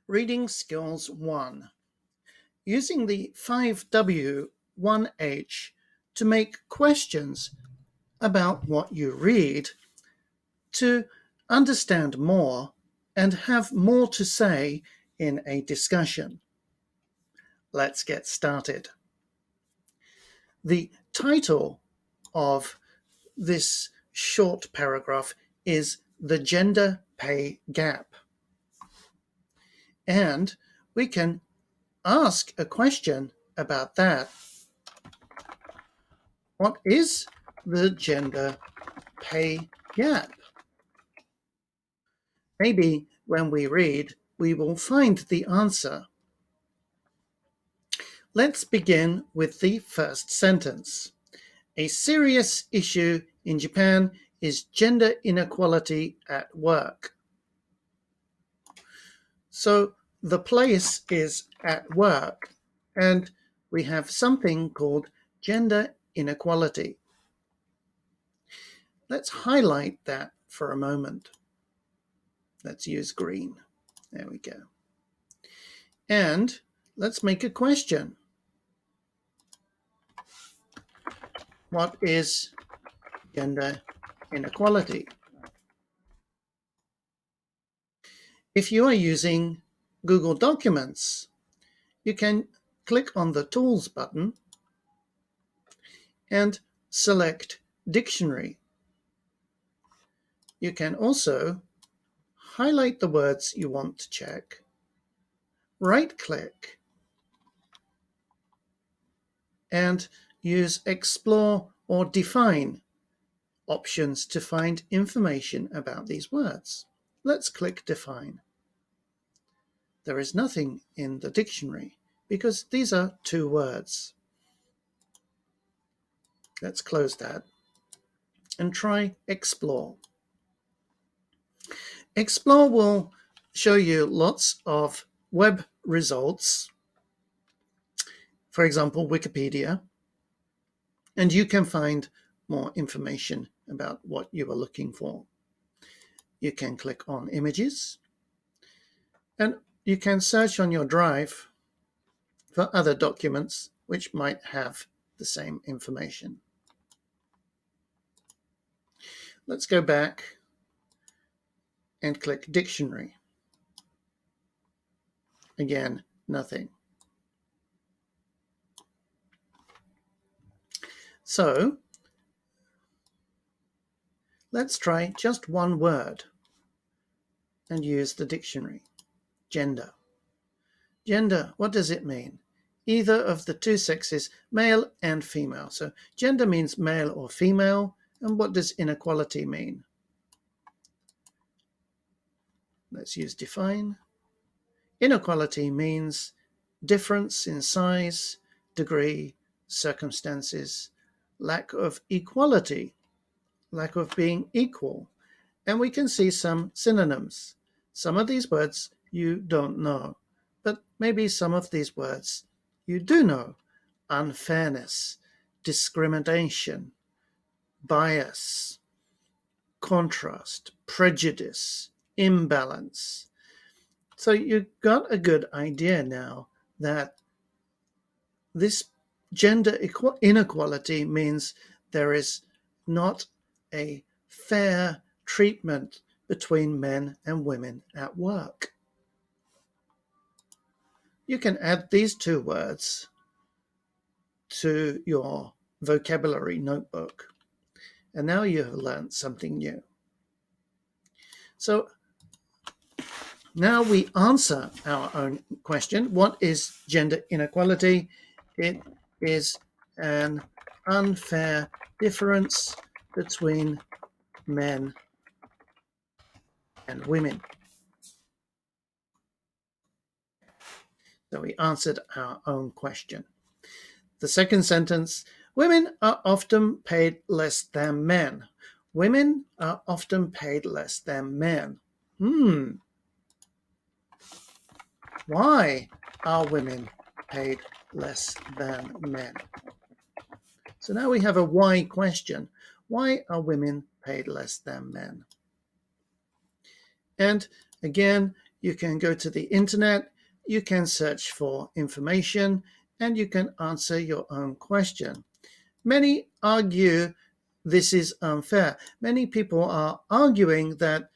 Reading Skills 1. Using the 5W 1H to make questions about what you read, to understand more and have more to say in a discussion. Let's get started. The title of this short paragraph is The Gender Pay Gap. And we can ask a question about that. What is the gender pay gap? Maybe when we read, we will find the answer. Let's begin with the first sentence. A serious issue in Japan is gender inequality at work. So the place is at work, and we have something called gender inequality. Let's highlight that for a moment. Let's use green. There we go. And let's make a question. What is gender inequality? If you are using Google Documents, you can click on the Tools button and select Dictionary. You can also highlight the words you want to check, right-click, and use Explore or Define options to find information about these words. Let's click Define. There is nothing in the dictionary because these are two words. Let's close that and try Explore. Explore will show you lots of web results, for example, Wikipedia, and you can find more information about what you are looking for. You can click on Images, and you can search on your drive for other documents which might have the same information. Let's go back and click Dictionary. Again, nothing. So let's try just one word and use the dictionary. Gender. Gender, what does it mean? Either of the two sexes, male and female. So gender means male or female. And what does inequality mean? Let's use define. Inequality means difference in size, degree, circumstances, lack of equality, lack of being equal. And we can see some synonyms. Some of these words you don't know, but maybe some of these words you do know. Unfairness, discrimination, bias, contrast, prejudice, imbalance. So you've got a good idea now that this gender inequality means there is not a fair treatment between men and women at work. You can add these two words to your vocabulary notebook. And now you have learned something new. So now we answer our own question. What is gender inequality? It is an unfair difference between men and women. So we answered our own question. The second sentence, women are often paid less than men. Women are often paid less than men. Why are women paid less than men? So now we have a why question. Why are women paid less than men? And again, You can go to the internet, you can search for information, and you can answer your own question. Many argue this is unfair. Many people are arguing that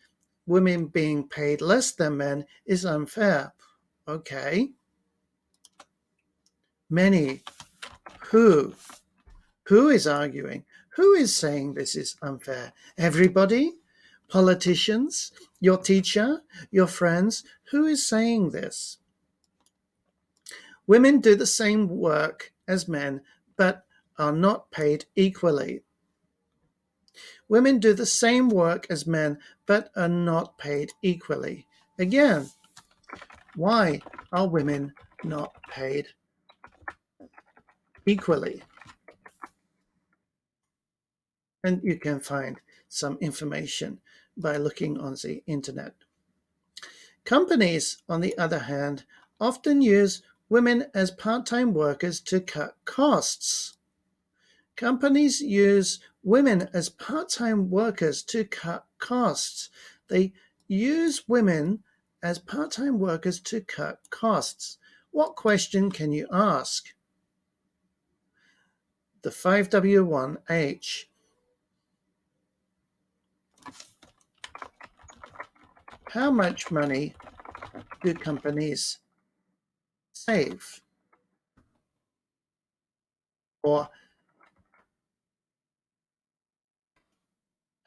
women being paid less than men is unfair. Okay. Many. Who? Who is arguing? Who is saying this is unfair? Everybody? Politicians? Your teacher? Your friends? Who is saying this? Women do the same work as men, but are not paid equally. Women do the same work as men, but are not paid equally. Again, why are women not paid equally? And you can find some information by looking on the internet. Companies, on the other hand, often use women as part-time workers to cut costs. Companies use women as part-time workers to cut costs. They use women as part-time workers to cut costs. What question can you ask? The 5W1H. How much money do companies save? Or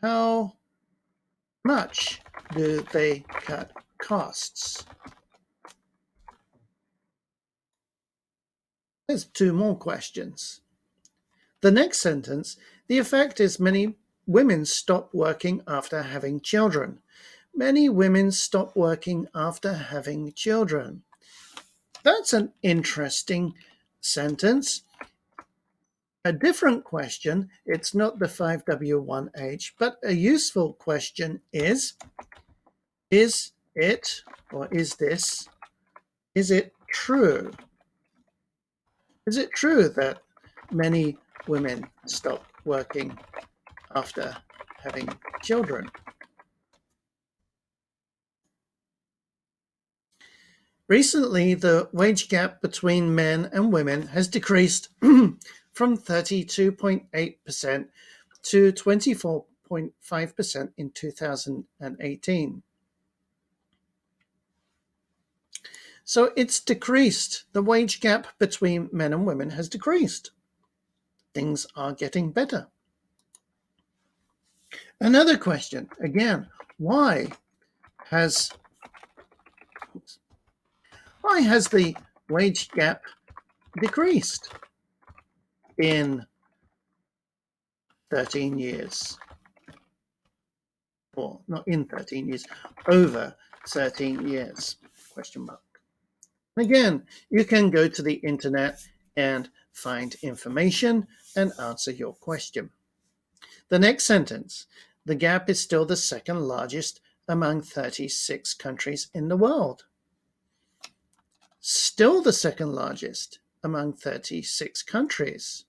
how much do they cut costs? There's two more questions. The next sentence, the effect is many women stop working after having children. Many women stop working after having children. That's an interesting sentence. A different question, it's not the 5W1H, but a useful question is it, or is this, is it true? Is it true that many women stop working after having children? Recently, the wage gap between men and women has decreased from 32.8% to 24.5% in 2018. So it's decreased. The wage gap between men and women has decreased. Things are getting better. Another question, again, why has the wage gap decreased in 13 years? Or not in 13 years, over 13 years, question mark. Again, you can go to the internet and find information and answer your question. The next sentence, the gap is still the second largest among 36 countries in the world. Still the second largest among 36 countries.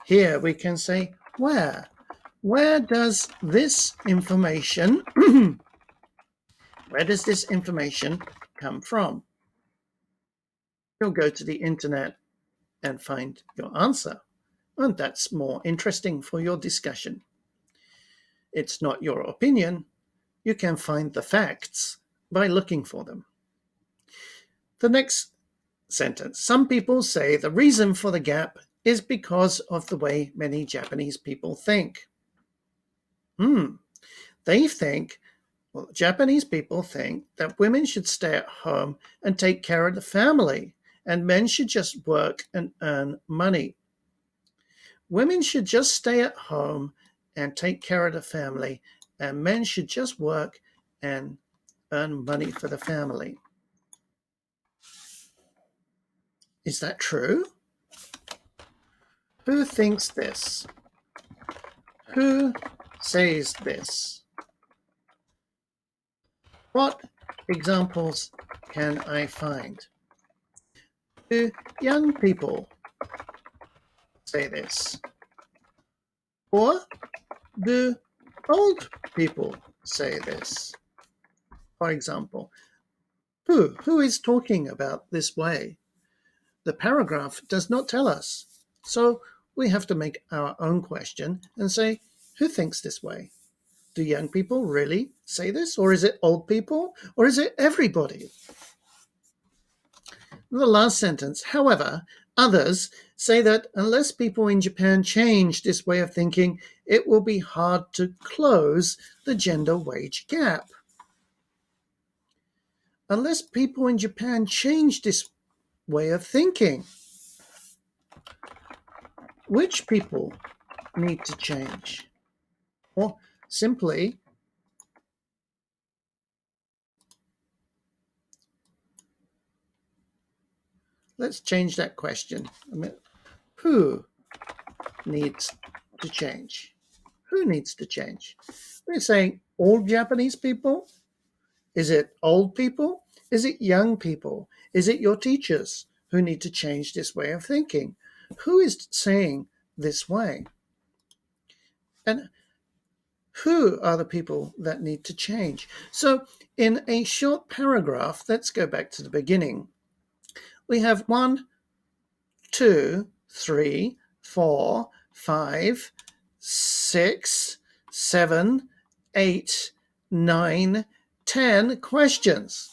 Here we can say where. Where does this information come from? You'll go to the internet and find your answer. And that's more interesting for your discussion. It's not your opinion. You can find the facts by looking for them. The next sentence. Some people say the reason for the gap is because of the way many Japanese people think. Japanese people think that women should stay at home and take care of the family, and men should just work and earn money. Women should just stay at home and take care of the family, and men should just work and earn money for the family. Is that true? Who thinks this? Who says this? What examples can I find? Do young people say this? Or do old people say this? For example, who is talking about this way? The paragraph does not tell us. So we have to make our own question and say, who thinks this way? Do young people really say this? Or is it old people? Or is it everybody? The last sentence, however, others say that unless people in Japan change this way of thinking, it will be hard to close the gender wage gap. Unless people in Japan change this way of thinking, which people need to change? Or simply, let's change that question. Who needs to change? Who needs to change? We're saying all Japanese people? Is it old people? Is it young people? Is it your teachers who need to change this way of thinking? Who is saying this way? And who are the people that need to change? So in a short paragraph, let's go back to the beginning. We have 1, 2, 3, 4, 5, 6, 7, 8, 9, 10 questions.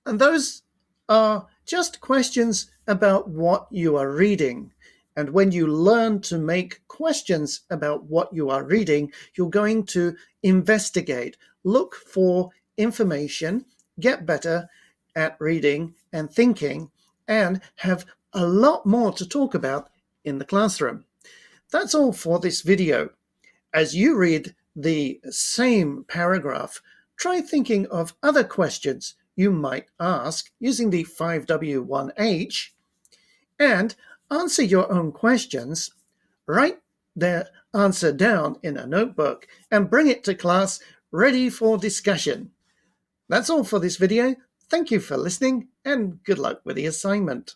And those are just questions about what you are reading. And when you learn to make questions about what you are reading, you're going to investigate, look for information, get better at reading and thinking, and have a lot more to talk about in the classroom. That's all for this video. As you read the same paragraph, try thinking of other questions you might ask using the 5W1H and answer your own questions. Write the answer down in a notebook and bring it to class ready for discussion. That's all for this video. Thank you for listening and good luck with the assignment.